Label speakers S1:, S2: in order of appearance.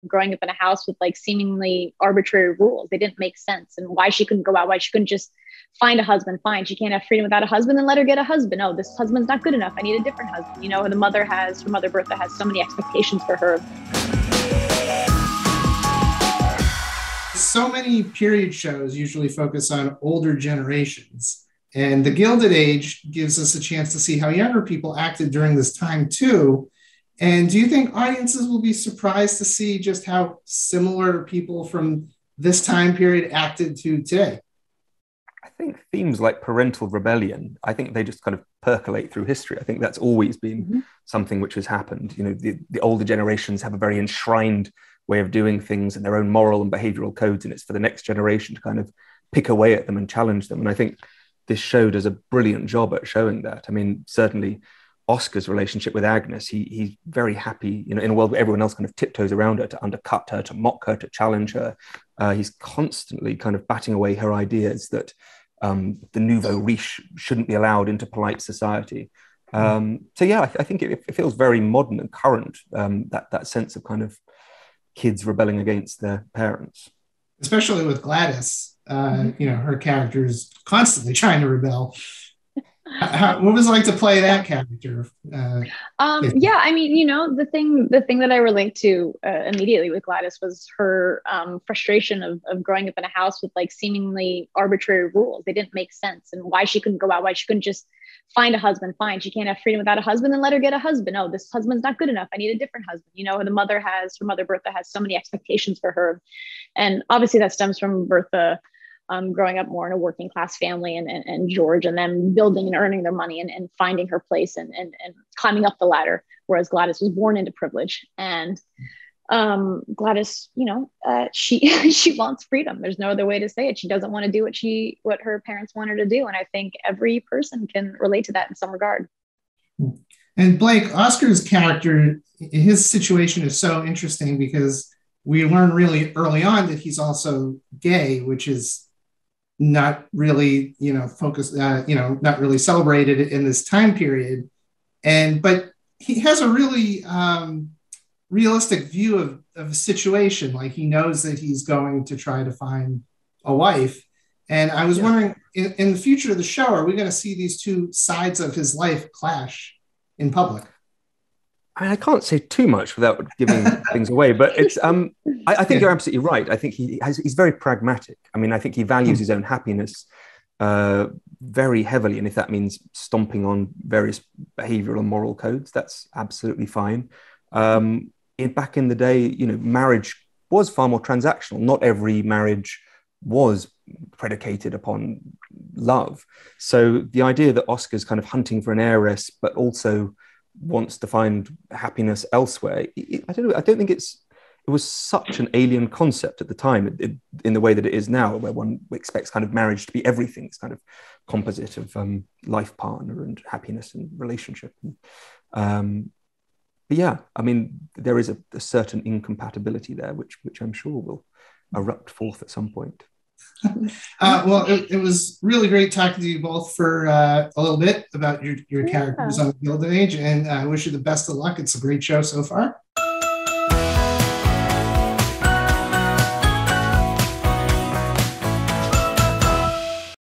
S1: growing up in a house with like seemingly arbitrary rules. They didn't make sense. And why she couldn't go out, why she couldn't just find a husband. Fine, she can't have freedom without a husband, then let her get a husband. Oh, this husband's not good enough, I need a different husband. You know, her mother Bertha has so many expectations for her.
S2: So many period shows usually focus on older generations, and the Gilded Age gives us a chance to see how younger people acted during this time too. And do you think audiences will be surprised to see just how similar people from this time period acted to today?
S3: I think themes like parental rebellion, I think they just kind of percolate through history. I think that's always been something which has happened. You know, the older generations have a very enshrined way of doing things and their own moral and behavioral codes, and it's for the next generation to kind of pick away at them and challenge them. And I think this show does a brilliant job at showing that. I mean, certainly Oscar's relationship with Agnes, he's very happy, you know, in a world where everyone else kind of tiptoes around her, to undercut her, to mock her, to challenge her. He's constantly kind of batting away her ideas that the nouveau riche shouldn't be allowed into polite society. So yeah, I think it feels very modern and current, that sense of kind of kids rebelling against their parents.
S2: Especially with Gladys, you know, her character is constantly trying to rebel. What was it like to play that character?
S1: Yeah, I mean, you know, the thing that I relate to immediately with Gladys was her frustration of growing up in a house with like seemingly arbitrary rules. They didn't make sense, and why she couldn't go out, why she couldn't just find a husband. Fine, she can't have freedom without a husband, then let her get a husband. Oh, this husband's not good enough, I need a different husband. You know, her mother Bertha has so many expectations for her, and obviously that stems from Bertha growing up more in a working class family, and George, and them building and earning their money, and finding her place, and climbing up the ladder, whereas Gladys was born into privilege. And Gladys, you know, she wants freedom. There's no other way to say it. She doesn't want to do what her parents want her to do. And I think every person can relate to that in some regard.
S2: And Blake, Oscar's character, his situation is so interesting because we learn really early on that he's also gay, which is not really, you know, focused, you know, not really celebrated in this time period. But he has a really realistic view of the situation. Like, he knows that he's going to try to find a wife. And I was wondering, in the future of the show, are we going to see these two sides of his life clash in public?
S3: I mean, I can't say too much without giving things away, but it's. I think you're absolutely right. I think he's very pragmatic. I mean, I think he values his own happiness very heavily, and if that means stomping on various behavioural and moral codes, that's absolutely fine. Back in the day, you know, marriage was far more transactional. Not every marriage was predicated upon love. So the idea that Oscar's kind of hunting for an heiress, but also wants to find happiness elsewhere, I don't know. I don't think it was such an alien concept at the time, in the way that it is now, where one expects kind of marriage to be everything. It's kind of composite of life partner and happiness and relationship. But yeah, I mean, there is a certain incompatibility there, which I'm sure will erupt forth at some point.
S2: Well, it was really great talking to you both for a little bit about your characters on the Gilded Age, and I wish you the best of luck. It's a great show so far.